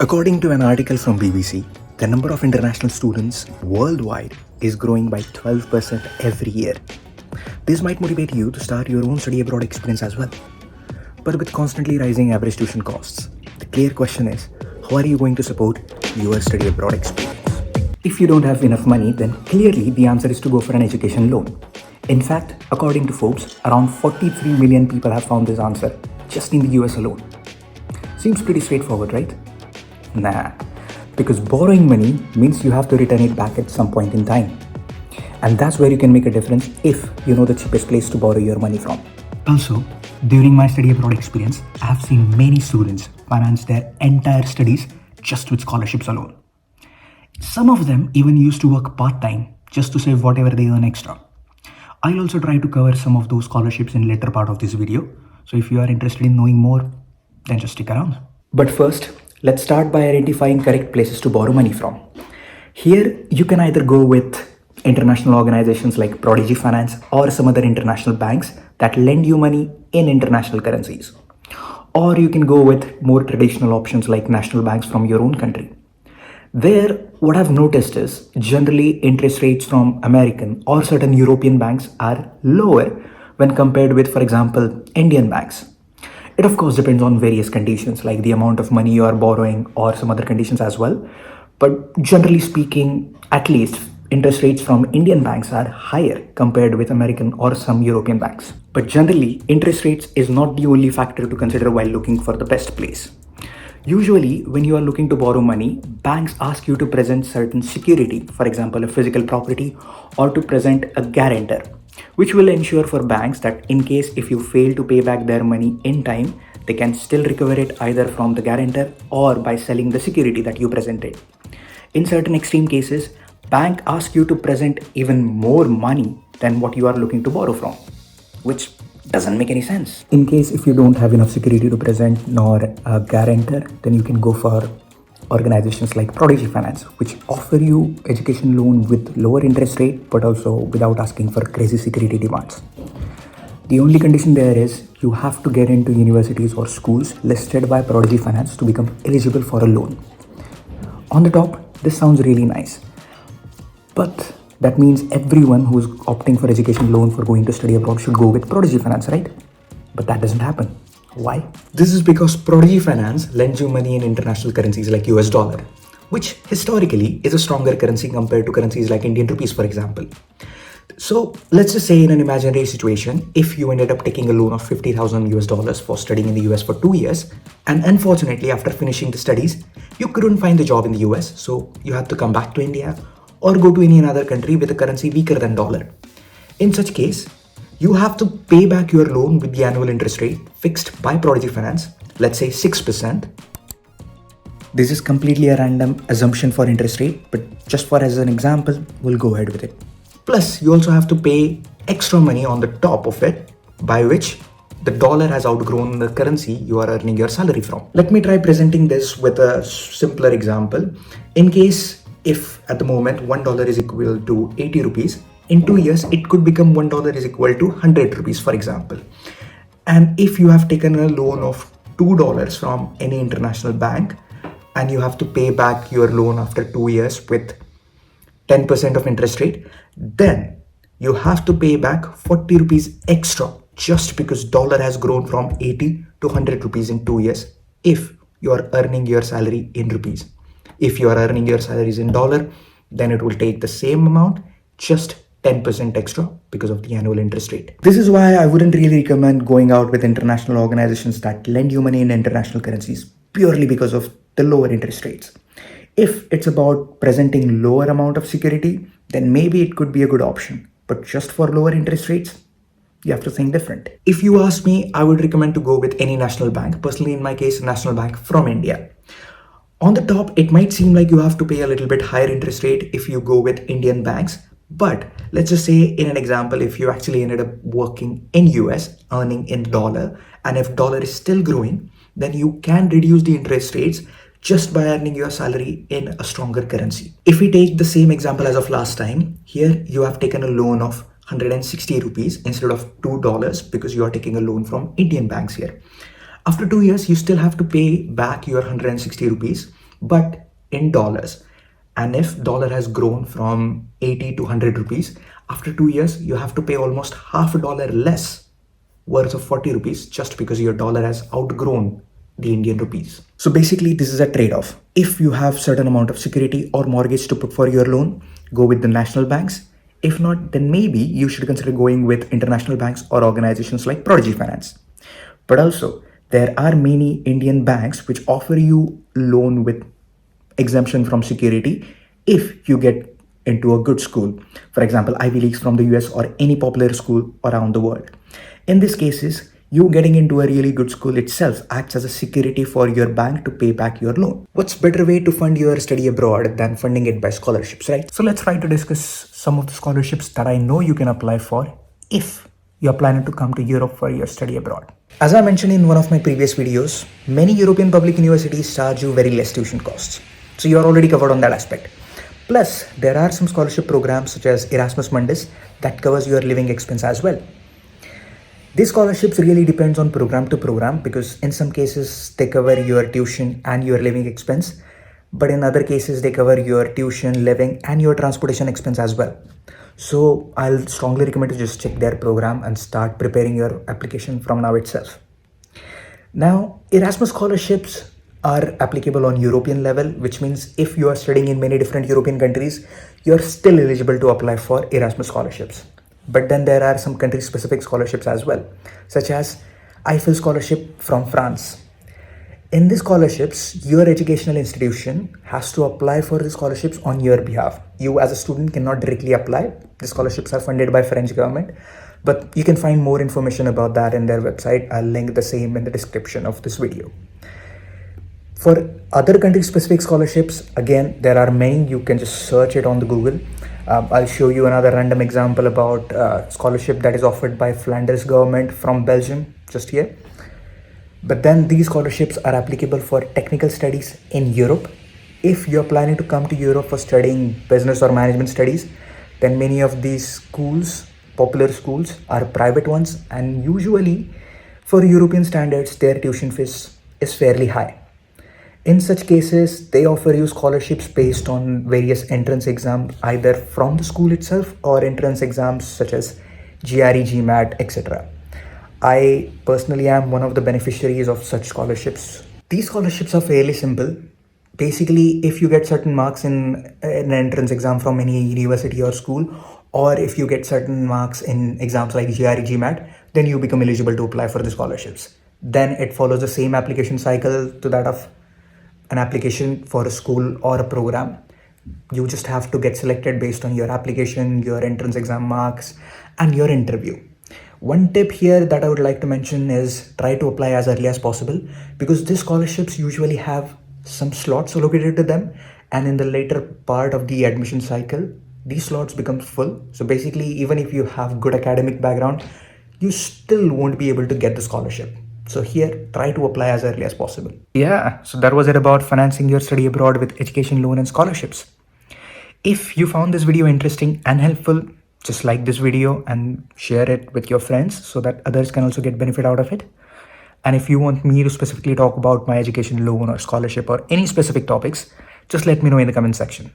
According to an article from BBC, the number of international students worldwide is growing by 12% every year. This might motivate you to start your own study abroad experience as well. But with constantly rising average tuition costs, the clear question is, how are you going to support your study abroad experience? If you don't have enough money, then clearly the answer is to go for an education loan. In fact, according to Forbes, around 43 million people have found this answer just in the US alone. Seems pretty straightforward, right? Nah, because borrowing money means you have to return it back at some point in time. And that's where you can make a difference if you know the cheapest place to borrow your money from. Also, during my study abroad experience, I have seen many students finance their entire studies just with scholarships alone. Some of them even used to work part-time just to save whatever they earn extra. I'll also try to cover some of those scholarships in later part of this video. So if you are interested in knowing more, then just stick around. But first, let's start by identifying correct places to borrow money from. Here, you can either go with international organizations like Prodigy Finance or some other international banks that lend you money in international currencies. Or you can go with more traditional options like national banks from your own country. There, what I've noticed is generally interest rates from American or certain European banks are lower when compared with, for example, Indian banks. It of course depends on various conditions like the amount of money you are borrowing or some other conditions as well. But generally speaking, at least interest rates from Indian banks are higher compared with American or some European banks. But generally, interest rates is not the only factor to consider while looking for the best place. Usually, when you are looking to borrow money, banks ask you to present certain security, for example, a physical property, or to present a guarantor, which will ensure for banks that in case if you fail to pay back their money in time, they can still recover it either from the guarantor or by selling the security that you presented. In certain extreme cases, bank asks you to present even more money than what you are looking to borrow from, which doesn't make any sense. In case if you don't have enough security to present nor a guarantor, then you can go for organizations like Prodigy Finance, which offer you education loan with lower interest rate but also without asking for crazy security demands. The only condition there is you have to get into universities or schools listed by Prodigy Finance to become eligible for a loan. On the top, this sounds really nice, but that means everyone who's opting for education loan for going to study abroad should go with Prodigy Finance, right? But that doesn't happen. Why? This is because Prodigy Finance lends you money in international currencies like US dollar, which historically is a stronger currency compared to currencies like Indian rupees, for example. So let's just say in an imaginary situation, if you ended up taking a loan of $50,000 for studying in the US for 2 years, and unfortunately after finishing the studies, you couldn't find a job in the US, so you had to come back to India or go to any other country with a currency weaker than dollar. In such case, you have to pay back your loan with the annual interest rate fixed by Prodigy Finance, let's say 6%. This is completely a random assumption for interest rate, but just for as an example, we'll go ahead with it. Plus, you also have to pay extra money on the top of it, by which the dollar has outgrown the currency you are earning your salary from. Let me try presenting this with a simpler example. In case if at the moment $1 is equal to 80 rupees, in 2 years, it could become $1 is equal to 100 rupees, for example. And if you have taken a loan of $2 from any international bank and you have to pay back your loan after 2 years with 10% of interest rate, then you have to pay back 40 rupees extra just because dollar has grown from 80 to 100 rupees in 2 years if you are earning your salary in rupees. If you are earning your salaries in dollar, then it will take the same amount, just 10% extra because of the annual interest rate. This is why I wouldn't really recommend going out with international organizations that lend you money in international currencies purely because of the lower interest rates. If it's about presenting lower amount of security, then maybe it could be a good option. But just for lower interest rates, you have to think different. If you ask me, I would recommend to go with any national bank. Personally, in my case, a national bank from India. On the top, it might seem like you have to pay a little bit higher interest rate if you go with Indian banks. But let's just say in an example, if you actually ended up working in US, earning in dollar, and if dollar is still growing, then you can reduce the interest rates just by earning your salary in a stronger currency. If we take the same example as of last time, here you have taken a loan of 160 rupees instead of $2 because you are taking a loan from Indian banks here. After 2 years, you still have to pay back your 160 rupees, but in dollars. And if dollar has grown from 80 to 100 rupees, after 2 years, you have to pay almost half a dollar less, worth of 40 rupees, just because your dollar has outgrown the Indian rupees. So basically, this is a trade-off. If you have certain amount of security or mortgage to put for your loan, go with the national banks. If not, then maybe you should consider going with international banks or organizations like Prodigy Finance. But also, there are many Indian banks which offer you loan with exemption from security if you get into a good school. For example, Ivy Leagues from the US or any popular school around the world. In these cases, you getting into a really good school itself acts as a security for your bank to pay back your loan. What's better way to fund your study abroad than funding it by scholarships, right? So let's try to discuss some of the scholarships that I know you can apply for if you're planning to come to Europe for your study abroad. As I mentioned in one of my previous videos, many European public universities charge you very less tuition costs. So you're already covered on that aspect. Plus, there are some scholarship programs such as Erasmus Mundus that covers your living expense as well. These scholarships really depends on program to program because in some cases they cover your tuition and your living expense, but in other cases they cover your tuition, living and your transportation expense as well. So I'll strongly recommend to just check their program and start preparing your application from now itself. Now, Erasmus scholarships are applicable on European level, which means if you are studying in many different European countries, you're still eligible to apply for Erasmus scholarships. But then there are some country specific scholarships as well, such as Eiffel scholarship from France. In these scholarships, your educational institution has to apply for the scholarships on your behalf. You as a student cannot directly apply. The scholarships are funded by French government, but you can find more information about that in their website. I'll link the same in the description of this video. For other country specific scholarships, again, there are many. You can just search it on the Google. I'll show you another random example about scholarship that is offered by Flanders government from Belgium, just here. But then these scholarships are applicable for technical studies in Europe. If you're planning to come to Europe for studying business or management studies, then many of these schools, popular schools, are private ones, and usually for European standards, their tuition fees is fairly high. In such cases, they offer you scholarships based on various entrance exams, either from the school itself or entrance exams such as GRE, GMAT, etc. I personally am one of the beneficiaries of such scholarships. These scholarships are fairly simple. Basically, if you get certain marks in an entrance exam from any university or school, or if you get certain marks in exams like GRE, GMAT, then you become eligible to apply for the scholarships. Then it follows the same application cycle to that of an application for a school or a program. You just have to get selected based on your application, your entrance exam marks, and your interview. One tip here that I would like to mention is try to apply as early as possible, because these scholarships usually have some slots allocated to them, and in the later part of the admission cycle, these slots become full. So basically, even if you have good academic background, you still won't be able to get the scholarship. So here, try to apply as early as possible. Yeah, so that was it about financing your study abroad with education loan and scholarships. If you found this video interesting and helpful, just like this video and share it with your friends so that others can also get benefit out of it. And if you want me to specifically talk about my education loan or scholarship or any specific topics, just let me know in the comment section.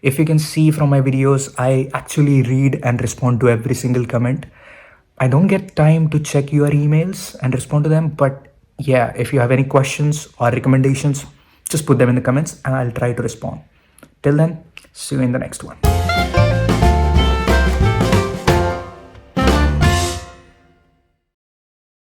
If you can see from my videos, I actually read and respond to every single comment. I don't get time to check your emails and respond to them, but yeah, if you have any questions or recommendations, just put them in the comments and I'll try to respond. Till then, see you in the next one.